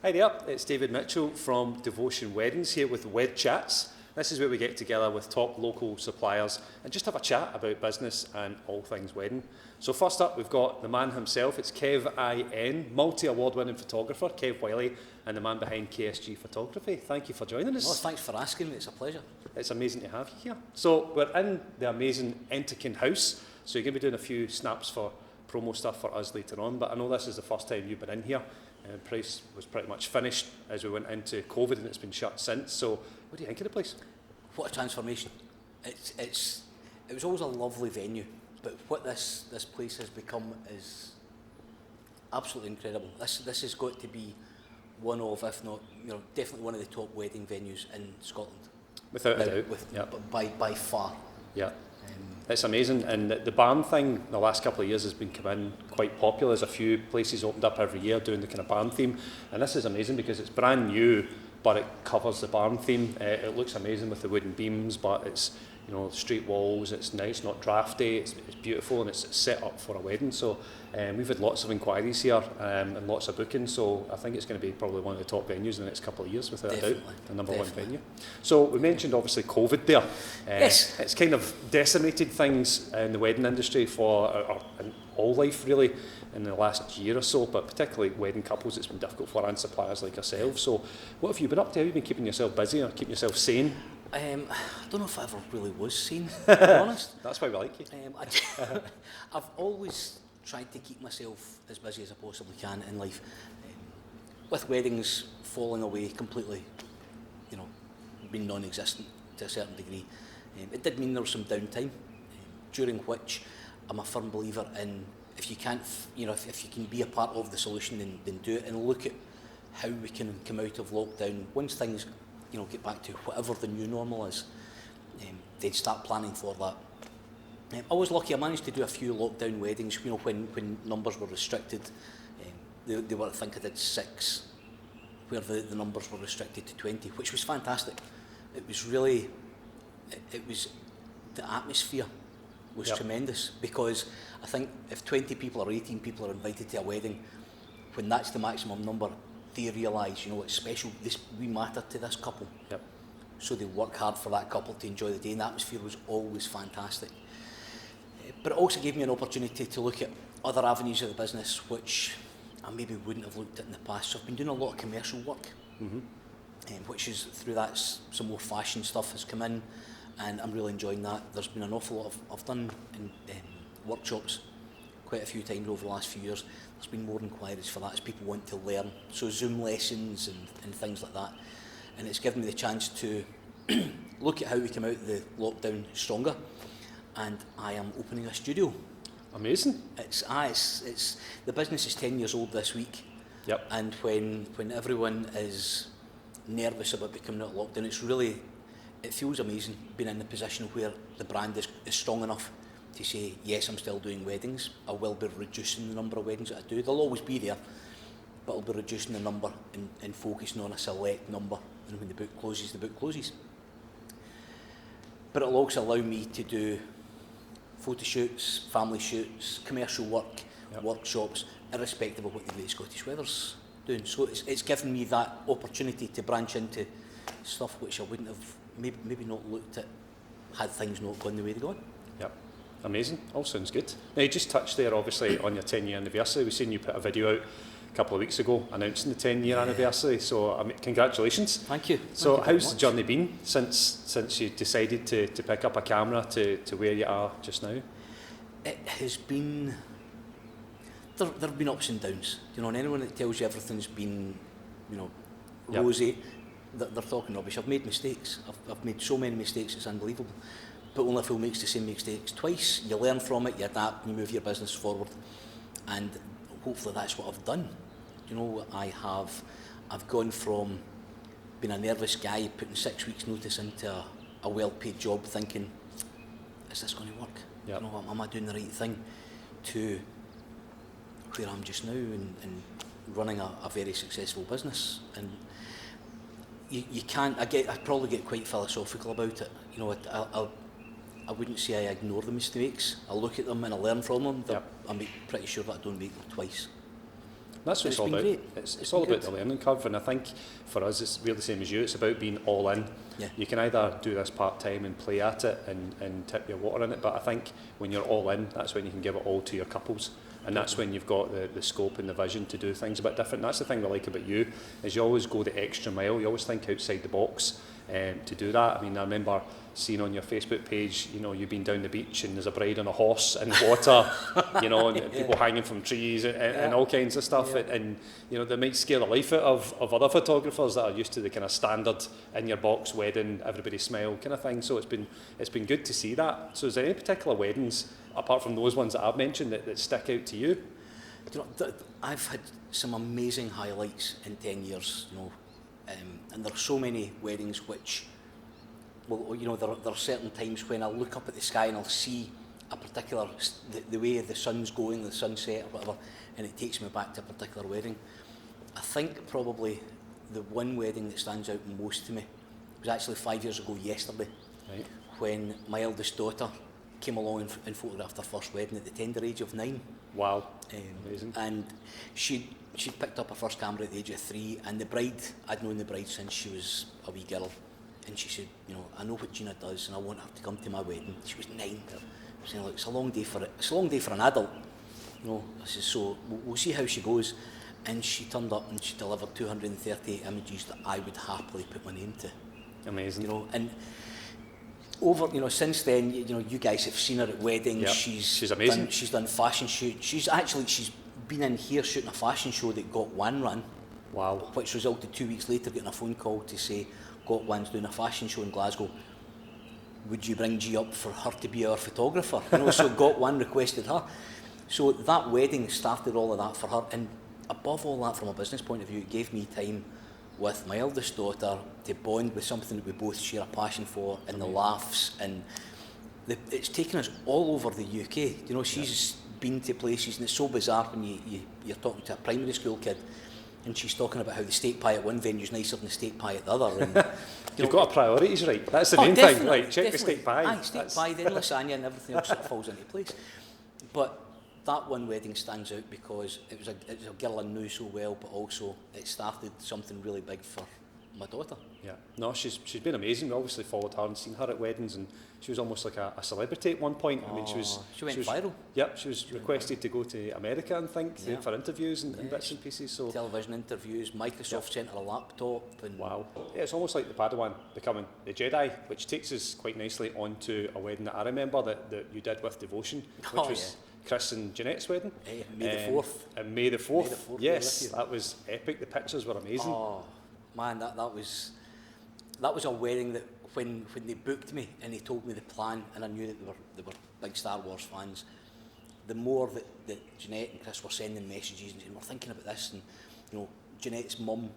Hi there, it's David Mitchell from Devotion Weddings here with WedChats. This is where we get together with top local suppliers and just have a chat about business and all things wedding. So first up, we've got the man himself. It's Kev IN, multi-award winning photographer, Kev Wyllie, and the man behind KSG Photography. Thank you for joining us. Well, thanks for asking me. It's a pleasure. It's amazing to have you here. So we're in the amazing Enterkine House. So you're going to be doing a few snaps for promo stuff for us later on. But I know this is the first time you've been in here. Price was pretty much finished as we went into COVID, and it's been shut since. So what do you think of the place? What a transformation. It was always a lovely venue, but what this place has become is absolutely incredible. This has got to be one of, if not, definitely one of the top wedding venues in Scotland. Without a doubt. By far. Yeah. It's amazing, and the barn thing the last couple of years has been coming quite popular. There's a few places opened up every year doing the kind of barn theme, and this is amazing because it's brand new, but it covers the barn theme. It looks amazing with the wooden beams, but it's straight walls. It's nice, not drafty. It's beautiful, and it's set up for a wedding. So we've had lots of inquiries here and lots of bookings. So I think it's going to be probably one of the top venues in the next couple of years, without a doubt. The number one venue. So we mentioned obviously COVID there. Yes. It's kind of decimated things in the wedding industry for in all life really in the last year or so, but particularly wedding couples it's been difficult for, and suppliers like yourselves. So what have you been up to? Have you been keeping yourself busy or keeping yourself sane? I don't know if I ever really was sane, to be honest. That's why we like you. I've always tried to keep myself as busy as I possibly can in life. With weddings falling away completely, being non-existent to a certain degree, it did mean there was some downtime, during which I'm a firm believer in if you can't, if you can be a part of the solution, then do it and look at how we can come out of lockdown once things get back to whatever the new normal is, then start planning for that. I was lucky, I managed to do a few lockdown weddings, when numbers were restricted. They were, I think I did 6, where the numbers were restricted to 20, which was fantastic. It was really, the atmosphere was tremendous, because I think if 20 people or 18 people are invited to a wedding, when that's the maximum number, they realise, it's special, we matter to this couple. Yep. So they work hard for that couple to enjoy the day, and the atmosphere was always fantastic. But it also gave me an opportunity to look at other avenues of the business, which I maybe wouldn't have looked at in the past. So I've been doing a lot of commercial work, which is through that some more fashion stuff has come in, and I'm really enjoying that. There's been an awful lot I've done in workshops quite a few times over the last few years. There's been more inquiries for that as people want to learn. So Zoom lessons and things like that. And it's given me the chance to look at how we come out of the lockdown stronger. And I am opening a studio. Amazing. It's the business is 10 years old this week. Yep. And when everyone is nervous about becoming out of lockdown, it feels amazing being in the position where the brand is strong enough to say, yes, I'm still doing weddings. I will be reducing the number of weddings that I do. They'll always be there, but I'll be reducing the number and focusing on a select number. And when the book closes. But it'll also allow me to do photo shoots, family shoots, commercial work, workshops, irrespective of what the Great Scottish Weather's doing. So it's given me that opportunity to branch into stuff which I wouldn't have maybe not looked at had things not gone the way they're going. Yep. Amazing. All sounds good. Now you just touched there obviously on your 10-year anniversary. We've seen you put a video out a couple of weeks ago announcing the 10-year anniversary. So congratulations. Thank you. So how's the journey been since you decided to pick up a camera to where you are just now? It has been, there have been ups and downs. And anyone that tells you everything's been, rosy, they're talking rubbish. I've made mistakes. I've made so many mistakes, it's unbelievable. But only a fool makes the same mistakes twice. You learn from it, you adapt, and you move your business forward. And hopefully that's what I've done. I've gone from being a nervous guy, putting 6 weeks notice into a well-paid job, thinking, is this going to work? Yep. Am I doing the right thing? To where I'm just now and running a very successful business. And you can't, I probably get quite philosophical about it. I wouldn't say I ignore the mistakes. I look at them and I learn from them. I'm pretty sure that I don't make them twice. That's what it's all been about. great. It's all about the learning curve, and I think for us it's really the same as you. It's about being all in. Yeah. You can either do this part-time and play at it and tip your water in it, but I think when you're all in, that's when you can give it all to your couples. And that's when you've got the scope and the vision to do things a bit different. That's the thing we like about you, is you always go the extra mile. You always think outside the box to do that. I mean, I remember seeing on your Facebook page, you know, you've been down the beach and there's a bride on a horse in the water, you know, and people hanging from trees and all kinds of stuff. Yeah. And, you know, they might scare the life out of other photographers that are used to the kind of standard in your box wedding, everybody smile kind of thing. So it's been good to see that. So is there any particular weddings, apart from those ones that I've mentioned, that stick out to you? You know, I've had some amazing highlights in 10 years, you know, and there are so many weddings which, well, you know, there are certain times when I'll look up at the sky and I'll see a particular, the way the sun's going, the sunset or whatever, and it takes me back to a particular wedding. I think probably the one wedding that stands out most to me was actually 5 years ago yesterday, Right. when my eldest daughter came along and photographed her first wedding at the tender age of 9. Wow. Amazing. And she'd picked up her first camera at the age of 3, and the bride, I'd known the bride since she was a wee girl, and she said, you know, I know what Gina does and I want her to come to my wedding. She was 9. I'm saying, look, it's a long day for an adult. You know, I said, so we'll see how she goes. And she turned up and she delivered 238 images that I would happily put my name to. Amazing. You know, and over, you know, since then, you know, you guys have seen her at weddings. Yep. She's amazing. She's done fashion shoots. She's been in here shooting a fashion show that Got One ran. Wow. Which resulted 2 weeks later getting a phone call to say Got One's doing a fashion show in Glasgow. Would you bring G up for her to be our photographer? You know, so Got One requested her. So that wedding started all of that for her, and above all that, from a business point of view, it gave me time with my eldest daughter to bond with something that we both share a passion for, and the laughs, and it's taken us all over the UK. You know, she's been to places, and it's so bizarre when you're talking to a primary school kid, and she's talking about how the steak pie at one venue is nicer than the steak pie at the other. And, You've got our priorities right. That's the main thing. Like, check the steak pie. Aye, steak pie, then lasagna, and everything else sort of falls into place. But that one wedding stands out because it was a girl I knew so well, but also it started something really big for my daughter. Yeah, no, she's been amazing. We obviously followed her and seen her at weddings, and she was almost like a celebrity at one point. I mean, she went viral. Yep, she was requested to go to America, I think, for interviews and bits and pieces. So television interviews, Microsoft sent her a laptop, and wow, yeah, it's almost like the Padawan becoming the Jedi, which takes us quite nicely onto a wedding that I remember that you did with devotion, which was Chris and Jeanette's wedding. May the 4th. And May the 4th. Yes, that was epic. The pictures were amazing. Oh man, that was a wedding that when they booked me and they told me the plan, and I knew that they were big Star Wars fans, the more that Jeanette and Chris were sending messages and saying, we're thinking about this, and you know, Jeanette's mum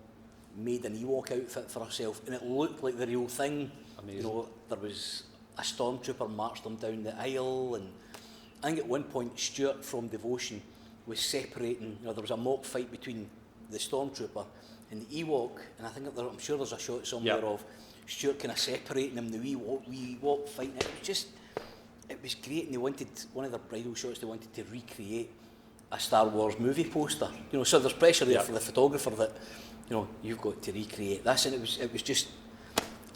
made an Ewok outfit for herself and it looked like the real thing. Amazing. You know, there was a stormtrooper marched them down the aisle, and I think at one point Stuart from Devotion was separating, you know, there was a mock fight between the stormtrooper and the Ewok, and I think I'm sure there's a shot somewhere of Stuart kind of separating them, the wee Ewok fighting. It was great, and they wanted, one of their bridal shots, they wanted to recreate a Star Wars movie poster. You know, so there's pressure there for the photographer that, you know, you've got to recreate this, and it was just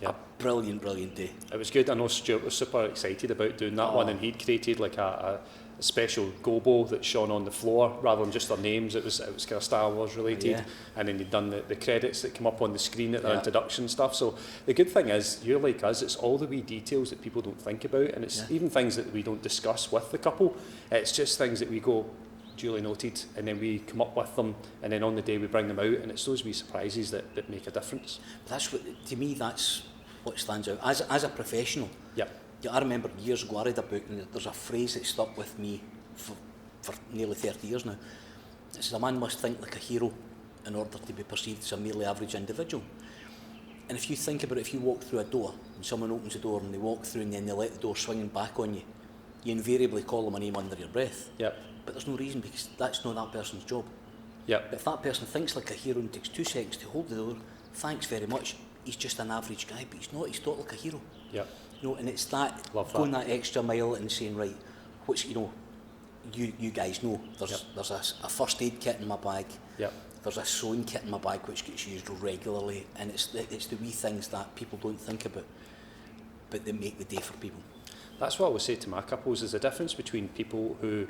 a brilliant day. It was good. I know Stuart was super excited about doing that one, and he'd created like a special gobo that shone on the floor rather than just their names. It was kind of Star Wars related, and then they'd done the credits that come up on the screen at their introduction stuff. So the good thing is, you're like us, it's all the wee details that people don't think about, and it's even things that we don't discuss with the couple. It's just things that we go, duly noted, and then we come up with them, and then on the day we bring them out, and it's those wee surprises that make a difference. That's what, to me, that's what stands out as a professional. Yep. I remember years ago I read a book, and there's a phrase that stuck with me for nearly 30 years now. It says, a man must think like a hero in order to be perceived as a merely average individual. And if you think about it, if you walk through a door and someone opens the door and they walk through and then they let the door swing back on you, you invariably call them a name under your breath. Yep. But there's no reason, because that's not that person's job. Yep. If that person thinks like a hero and takes 2 seconds to hold the door, thanks very much. He's just an average guy, but he's not. He's not like a hero. Yep. You know, and it's that going that extra mile and saying, right, what's, you know, you guys know, there's a first aid kit in my bag. Yep. There's a sewing kit in my bag which gets used regularly, and it's the wee things that people don't think about, but they make the day for people. That's what I would say to my couples, is the difference between people who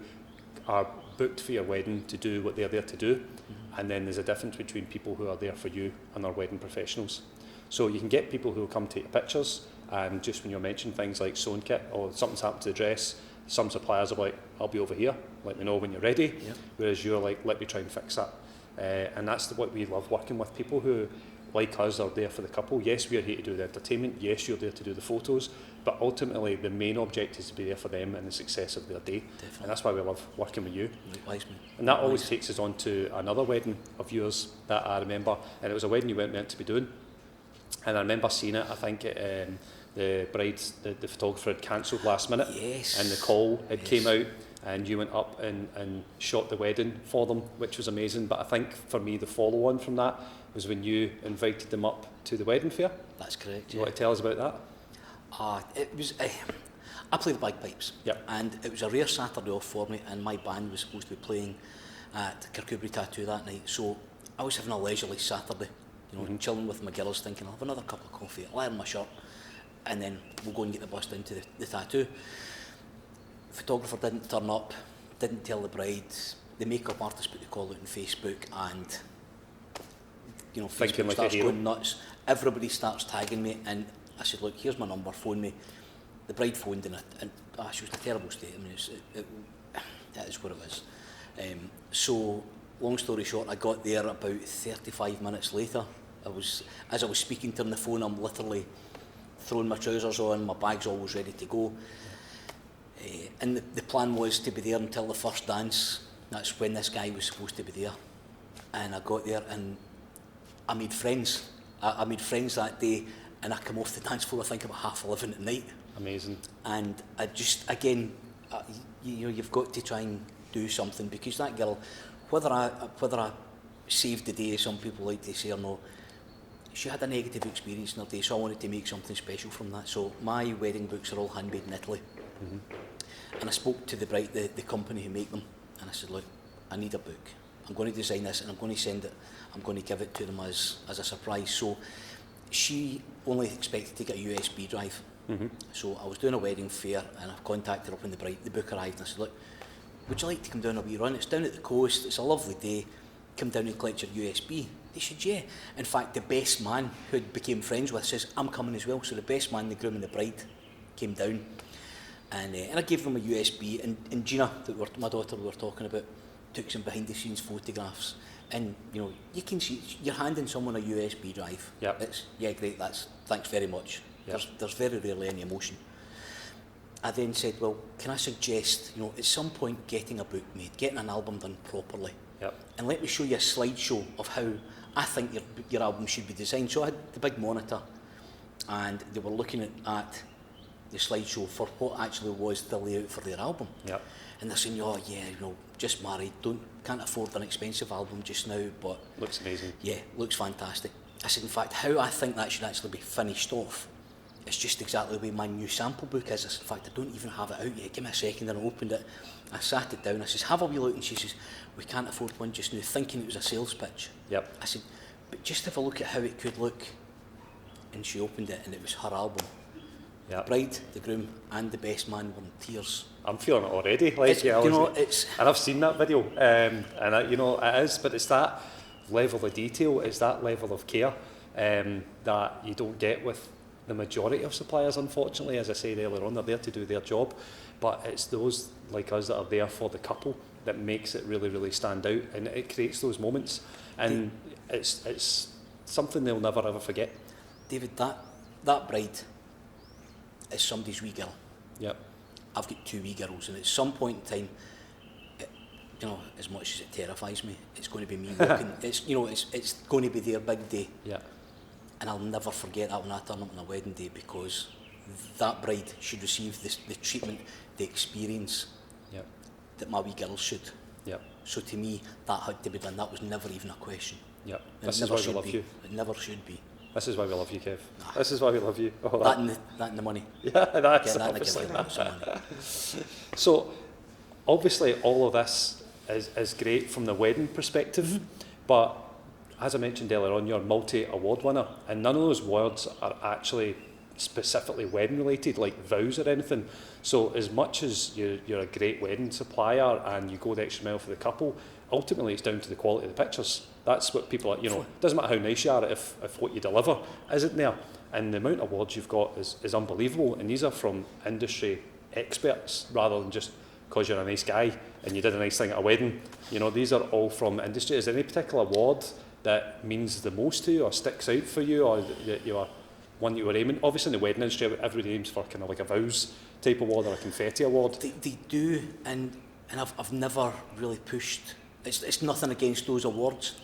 are booked for your wedding to do what they're there to do, and then there's a difference between people who are there for you and are wedding professionals. So you can get people who will come take your pictures, and just when you mention things like sewing kit or something's happened to the dress, some suppliers are like, I'll be over here, let me know when you're ready, whereas you're like, let me try and fix that. And that's what we love, working with people who, like us, are there for the couple. Yes, we're here to do the entertainment, yes, you're there to do the photos, but ultimately the main object is to be there for them and the success of their day. Definitely. And that's why we love working with you. Likewise, man. And that always takes us on to another wedding of yours that I remember, and it was a wedding you weren't meant to be doing. And I remember seeing it, I think the bride's, the photographer had cancelled last minute, Yes. and the call had came out, and you went up and shot the wedding for them, which was amazing. But I think for me the follow on from that was when you invited them up to the wedding fair. That's correct. Do you want to tell us about that? It was. I play the bagpipes, and it was a rare Saturday off for me, and my band was supposed to be playing at Kirkcudbright Tattoo that night. So I was having a leisurely Saturday, chilling with my girls, thinking I'll have another cup of coffee, I'll iron my shirt, and then we'll go and get the bus down to the tattoo. Photographer didn't turn up, didn't tell the bride. The makeup artist put the call out on Facebook, and Facebook like starts going nuts. Everybody starts tagging me, and I said, look, here's my number, phone me. The bride phoned, and she was in a terrible state. I mean, it is what it is. So, long story short, I got there about 35 minutes later. As I was speaking to her on the phone, I'm literally throwing my trousers on, my bag's always ready to go. And the plan was to be there until the first dance. That's when this guy was supposed to be there. And I got there and I made friends. I made friends that day, and I come off the dance floor, I think about 11:30 at night. Amazing. And I just, again, you've got to try and do something, because that girl, whether I saved the day, as some people like to say or not, she had a negative experience in her day, so I wanted to make something special from that. So my wedding books are all handmade in Italy. And I spoke to the bride, the company who make them, and I said, look, I need a book. I'm going to design this, and I'm going to send it, I'm going to give it to them as a surprise. So she only expected to get a USB drive. So I was doing a wedding fair, and I contacted her when the book arrived, and I said, look, would you like to come down a wee run? It's down at the coast, it's a lovely day, come down and collect your USB. They said, yeah. In fact, the best man who became friends with says, I'm coming as well. So the best man, the groom and the bride, came down, and I gave them a USB, and Gina, my daughter we were talking about, took some behind the scenes photographs, and you can see you're handing someone a USB drive. It's, yeah, great, thanks very much. There's very rarely any emotion. I then said, well, can I suggest, at some point getting a book made, getting an album done properly, and let me show you a slideshow of how I think your album should be designed. So I had the big monitor, and they were looking at the slideshow for what actually was the layout for their album. And they're saying, oh yeah, just married, can't afford an expensive album just now, but looks amazing. Yeah, looks fantastic. I said, in fact, how I think that should actually be finished off, it's just exactly the way my new sample book is. I said, in fact, I don't even have it out yet. Give me a second. And I opened it. I sat it down. I says, have a wee look. And she says, we can't afford one just now, thinking it was a sales pitch. I said, but just have a look at how it could look. And she opened it, and it was her album. The bride, the groom, and the best man were in tears. I'm feeling it already. And I've seen that video, and it is. But it's that level of detail, it's that level of care that you don't get with the majority of suppliers, unfortunately. As I said earlier on, they're there to do their job, but it's those like us that are there for the couple that makes it really, really stand out, and it creates those moments, and it's something they'll never ever forget. David, that bride is somebody's wee girl. I've got two wee girls, and at some point in time, as much as it terrifies me, it's going to be me walking. It's going to be their big day. And I'll never forget that when I turn up on a wedding day, because that bride should receive the treatment, the experience that my wee girls should. So to me, that had to be done. That was never even a question. This is why we love you. It never should be. This is why we love you, Kev. This is why we love you. That and the money. That's that obviously and the money. So, obviously all of this is great from the wedding perspective, but as I mentioned earlier on, you're a multi-award winner, and none of those awards are actually specifically wedding related, like vows or anything. So as much as you're a great wedding supplier and you go the extra mile for the couple, ultimately it's down to the quality of the pictures. That's what people are, you know, it doesn't matter how nice you are if what you deliver isn't there. And the amount of awards you've got is unbelievable, and these are from industry experts rather than just because you're a nice guy and you did a nice thing at a wedding. You know, these are all from industry. Is there any particular award that means the most to you or sticks out for you, or that you are one you were aiming? Obviously in the wedding industry, everybody aims for kind of like a vows type award or a confetti award. They do, and I've never really pushed. It's nothing against those awards,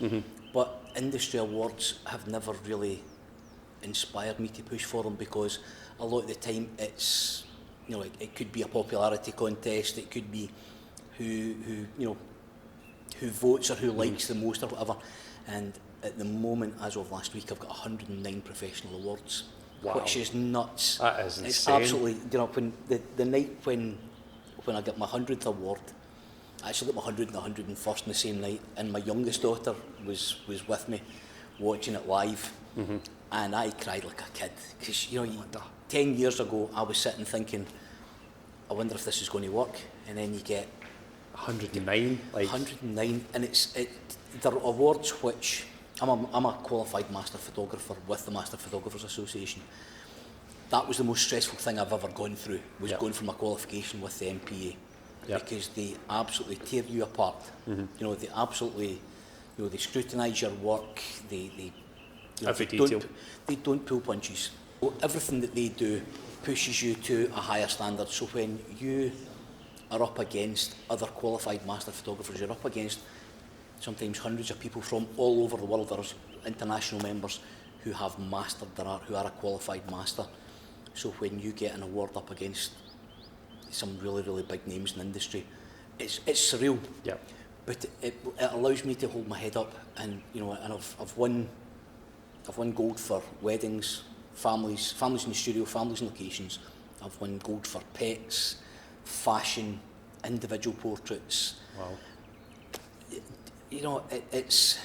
but industry awards have never really inspired me to push for them, because a lot of the time it's, you know, it could be a popularity contest, it could be who you know, who votes or who likes the most or whatever. And at the moment, as of last week, I've got 109 professional awards, which is nuts. That is insane. It's absolutely, you know, when the night when I got my 100th award, I actually got my 100th and 101st in the same night, and my youngest daughter was with me watching it live, and I cried like a kid, because, you know, 10 years ago I was sitting thinking, I wonder if this is going to work, and then you get 109, like 109, and they're awards which I'm a qualified master photographer with the Master Photographers Association. That was the most stressful thing I've ever gone through, was going for my qualification with the MPA, because they absolutely tear you apart. You know, they absolutely, you know, they scrutinise your work. They you know, every detail. They don't pull punches. So everything that they do pushes you to a higher standard. So when you are up against other qualified master photographers, you're up against sometimes hundreds of people from all over the world. There's international members who have mastered their art, who are a qualified master. So when you get an award up against some really, really big names in the industry, it's surreal. Yeah. But it allows me to hold my head up, and, you know, and I've won gold for weddings, families in the studio, families in locations. I've won gold for pets, fashion, individual portraits. Wow. You know, it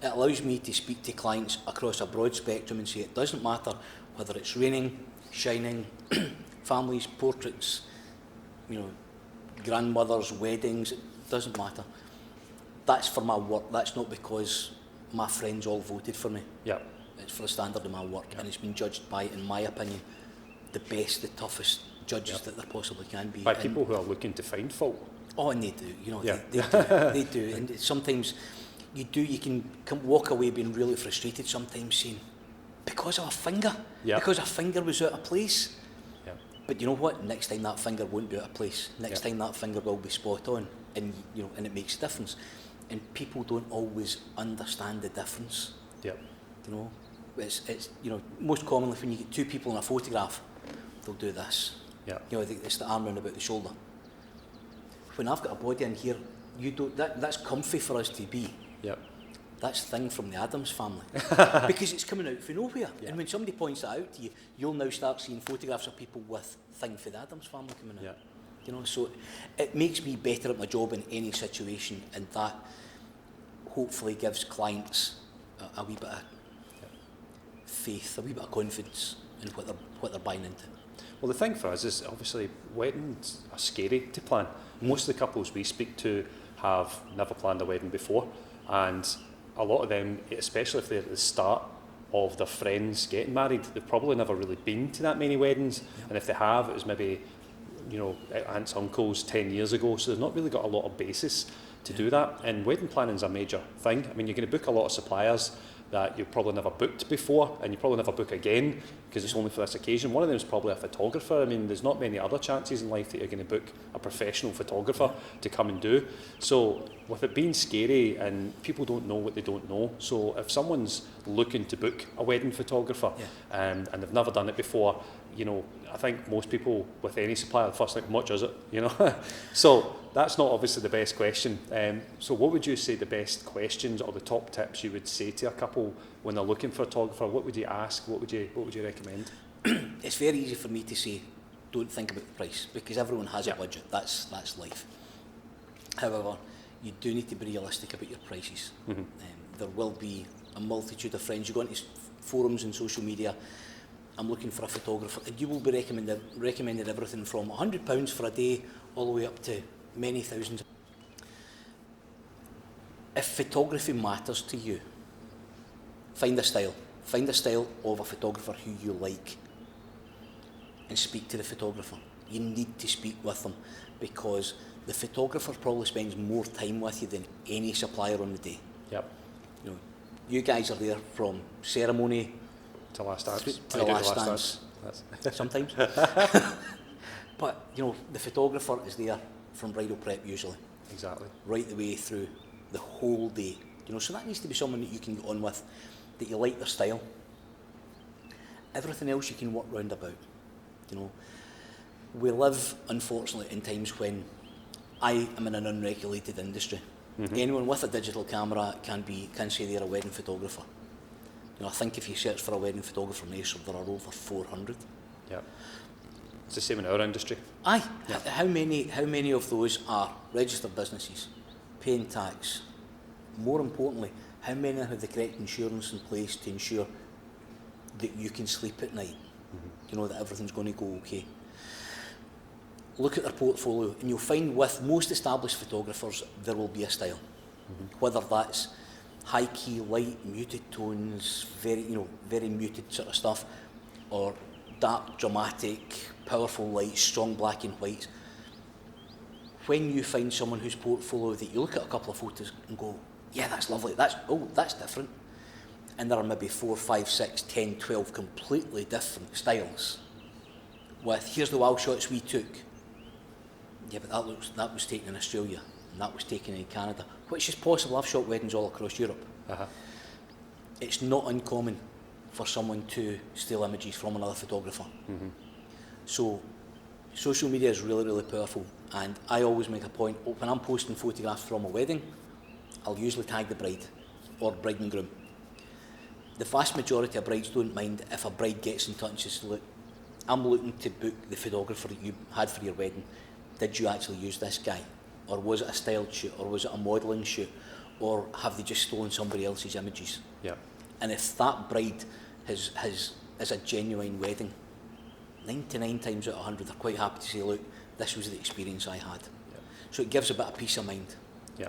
allows me to speak to clients across a broad spectrum and say it doesn't matter whether it's raining, shining, families, portraits, you know, grandmothers, weddings, it doesn't matter. That's for my work. That's not because my friends all voted for me. Yeah. It's for the standard of my work, and it's been judged by, in my opinion, the best, the toughest judges that there possibly can be. By people who are looking to find fault. Oh, and they do, you know, Yeah. they do. And sometimes you can walk away being really frustrated sometimes, saying, because of a finger, because a finger was out of place. Yeah. But you know what? Next time that finger won't be out of place. Next time that finger will be spot on, and, you know, and it makes a difference. And people don't always understand the difference. Yeah. You know, it's you know, most commonly when you get two people in a photograph, they'll do this. Yeah. You know, it's the arm round about the shoulder. When I've got a body in here, you don't. That's comfy for us to be. Yeah. That's Thing from the Addams Family, because it's coming out from nowhere. Yeah. And when somebody points that out to you, you'll now start seeing photographs of people with Thing for the Addams Family coming out. Yeah. You know, so it makes me better at my job in any situation, and that hopefully gives clients a wee bit of faith, a wee bit of confidence in what they're buying into. Well, the thing for us is obviously weddings are scary to plan. Most of the couples we speak to have never planned a wedding before, and a lot of them, especially if they're at the start of their friends getting married, they've probably never really been to that many weddings, and if they have, it was maybe, you know, aunts, uncles 10 years ago, so they've not really got a lot of basis to do that. And wedding planning is a major thing. I mean, you're going to book a lot of suppliers that you've probably never booked before, and you probably never book again because it's only for this occasion. One of them is probably a photographer. I mean, there's not many other chances in life that you're going to book a professional photographer to come and do. So with it being scary, and people don't know what they don't know, so if someone's looking to book a wedding photographer and they've never done it before, you know, I think most people with any supplier, the first thing, how much is it? You know, so that's not obviously the best question. So what would you say the best questions or the top tips you would say to a couple when they're looking for a photographer? What would you ask? What would you recommend? It's very easy for me to say, don't think about the price, because everyone has a budget. That's life. However, you do need to be realistic about your prices. There will be a multitude of friends. You go into forums and social media, I'm looking for a photographer, and you will be recommended everything from £100 for a day all the way up to many thousands. If photography matters to you, find a style. Find a style of a photographer who you like and speak to the photographer. You need to speak with them, because the photographer probably spends more time with you than any supplier on the day. Yep. You know, you guys are there from ceremony To last dance. to the last dance. Sometimes. But, you know, the photographer is there from bridal prep usually. Exactly. Right Right the way through the whole day. You know, so that needs to be someone that you can get on with, that you like their style. Everything else you can work round about. You know, we live, unfortunately, in times when I am in an unregulated industry. Anyone with a digital camera can say they're a wedding photographer. You know, I think if you search for a wedding photographer in Ayrshire, there are over 400. Yeah. It's the same in our industry. Aye. Yeah. How many of those are registered businesses, paying tax? More importantly, how many have the correct insurance in place to ensure that you can sleep at night? You know, that everything's going to go okay. Look at their portfolio, and you'll find with most established photographers there will be a style. Whether that's high key, light, muted tones, very muted sort of stuff, or dark, dramatic, powerful lights, strong black and whites. When you find someone whose portfolio that you look at a couple of photos and go, yeah, that's lovely, that's different, and there are maybe 4, 5, 6, 10, 12 completely different styles with, here's the wild shots we took. Yeah, but that was taken in Australia, and that was taken in Canada, which is possible. I've shot weddings all across Europe. It's not uncommon for someone to steal images from another photographer. So social media is really, really powerful, and I always make a point, when I'm posting photographs from a wedding, I'll usually tag the bride or bride and groom. The vast majority of brides don't mind if a bride gets in touch and says, look, I'm looking to book the photographer that you had for your wedding. Did you actually use this guy? Or was it a styled shoot? Or was it a modelling shoot? Or have they just stolen somebody else's images? Yeah. And if that bride is a genuine wedding, 99 times out of 100 they're quite happy to say, look, this was the experience I had. Yeah. So it gives a bit of peace of mind. Yeah.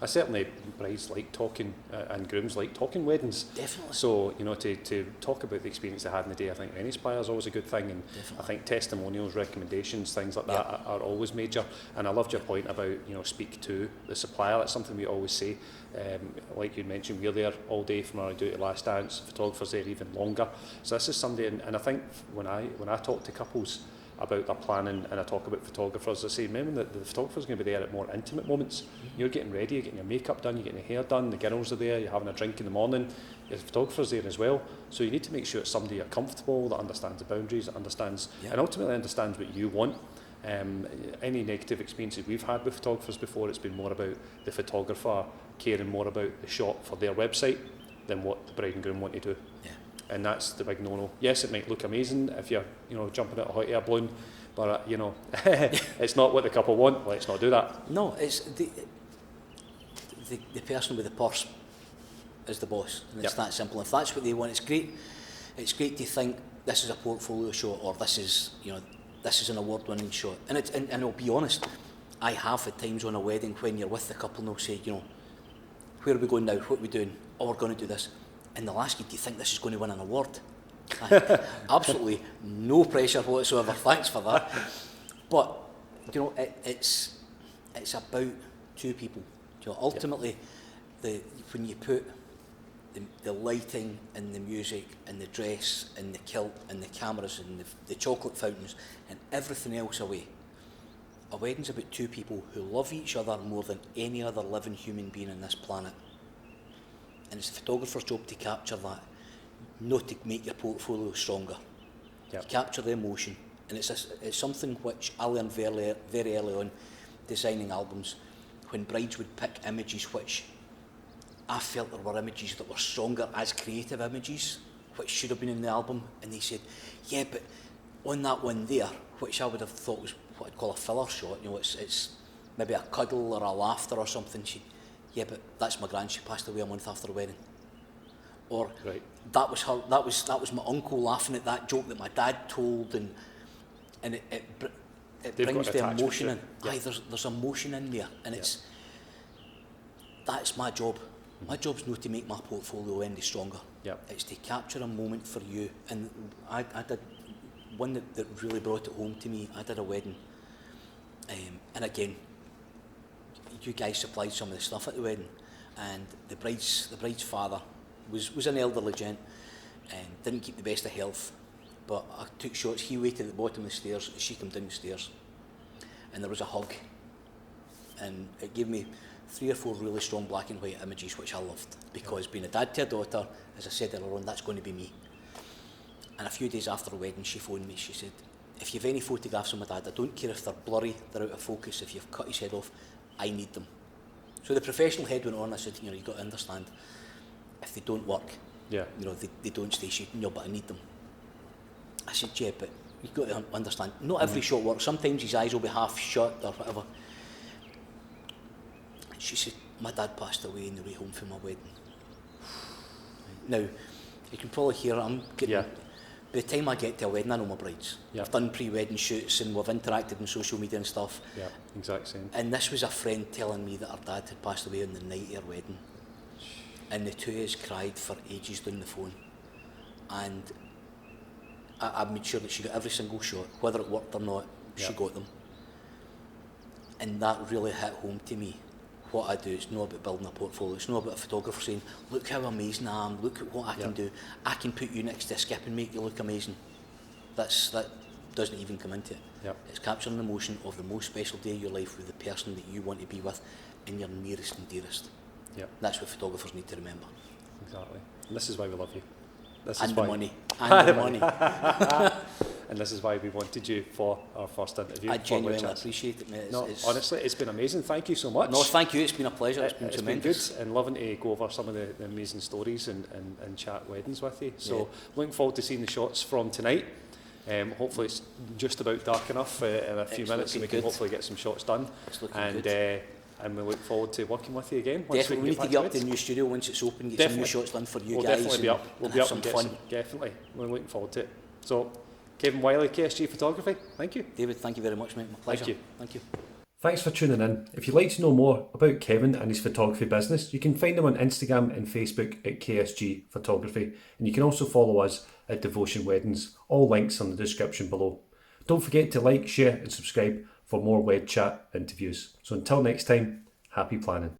I certainly, brides like talking and grooms like talking weddings. Definitely. So, you know, to talk about the experience they had in the day, I think any spire is always a good thing, and Definitely. I think testimonials, recommendations, things like that are always major. And I loved your point about, you know, speak to the supplier. That's something we always say. Like you mentioned, we're there all day from our do to last dance. Photographers there even longer. So this is somebody, and I think when I talk to couples about their planning and I talk about photographers, I say, remember that the photographer's going to be there at more intimate moments. You're getting ready, you're getting your makeup done, you're getting your hair done, the girls are there, you're having a drink in the morning, the photographer's there as well. So you need to make sure it's somebody you're comfortable, that understands the boundaries, that understands, and ultimately understands what you want. Any negative experiences we've had with photographers before, it's been more about the photographer caring more about the shot for their website than what the bride and groom want to do. Yeah. And that's the big no-no. Yes, it might look amazing if you're, you know, jumping out a hot air balloon, but you know, it's not what the couple want. Let's not do that. No, it's the person with the purse is the boss, and it's that simple. If that's what they want, it's great. It's great to think this is a portfolio shot, or this is, you know, this is an award-winning shot. And I'll be honest, I have at times on a wedding when you're with the couple and they'll say, you know, where are we going now? What are we doing? Oh, we're going to do this. And they'll ask you, do you think this is going to win an award? Absolutely no pressure whatsoever. Thanks for that. But you know, it's about two people. You know, ultimately, when you put the lighting and the music and the dress and the kilt and the cameras and the chocolate fountains and everything else away, a wedding's about two people who love each other more than any other living human being on this planet. And it's the photographer's job to capture that, not to make your portfolio stronger. Yep. To capture the emotion. And it's something which I learned very early on designing albums, when brides would pick images which I felt there were images that were stronger as creative images, which should have been in the album, and they said, yeah, but on that one there, which I would have thought was what I'd call a filler shot, you know, it's maybe a cuddle or a laughter or something. Yeah, but that's my gran, she passed away a month after the wedding. Or Right. that was her, that was my uncle laughing at that joke that my dad told, and it They've brings got the attachment emotion to in. it. Yeah. Aye, there's emotion in there, and that's my job. My job's not to make my portfolio any stronger. Yeah. It's to capture a moment for you. And I did one that really brought it home to me. I did a wedding, and again, you guys supplied some of the stuff at the wedding, and the bride's father was an elderly gent and didn't keep the best of health, but I took shots. He waited at the bottom of the stairs as she came down the stairs, and there was a hug, and it gave me 3 or 4 really strong black and white images, which I loved, because being a dad to a daughter, as I said earlier on, that's going to be me. And a few days after the wedding, she phoned me. She said, if you've any photographs of my dad, I don't care if they're blurry, they're out of focus, if you've cut his head off, I need them. So the professional head went on. I said, you've got to understand, if they don't work, they don't stay shooting you, but I need them. I said, yeah, but you've got to understand, not every shot works. Sometimes his eyes will be half shut or whatever. She said, my dad passed away on the way home from my wedding. Now, you can probably hear I'm getting... By the time I get to a wedding, I know my brides. I've done pre-wedding shoots and we've interacted on social media and stuff. Yeah, exact same. And this was a friend telling me that her dad had passed away on the night of her wedding. And the two of us cried for ages down the phone. And I made sure that she got every single shot, whether it worked or not, she got them. And that really hit home to me. What I do, it's not about building a portfolio, it's not about a photographer saying, look how amazing I am, look at what I can do. I can put you next to a skip and make you look amazing. That doesn't even come into it. It's capturing the emotion of the most special day of your life with the person that you want to be with and your nearest and dearest. That's what photographers need to remember. Exactly. And this is why we love you. The money. And the money. And this is why we wanted you for our first interview. I genuinely appreciate it, mate. Honestly, it's been amazing. Thank you so much. No, thank you. It's been a pleasure. It's been tremendous. Been good, and loving to go over some of the amazing stories and chat weddings with you. So looking forward to seeing the shots from tonight. Hopefully it's just about dark enough in a few minutes, and we can hopefully get some shots done. It's looking good. And we look forward to working with you again. Definitely, we need to get up to the new studio once it's open, get some new shots done for you guys. Definitely be up. We'll be up and get some fun. Definitely. We're looking forward to it. So, Kevin Wyllie, KSG Photography, thank you. David, thank you very much, mate. My pleasure. Thank you. Thanks for tuning in. If you'd like to know more about Kevin and his photography business, you can find him on Instagram and Facebook at KSG Photography, and you can also follow us at Devotion Weddings. All links in the description below. Don't forget to like, share and subscribe for more WedChat interviews. So until next time, happy planning.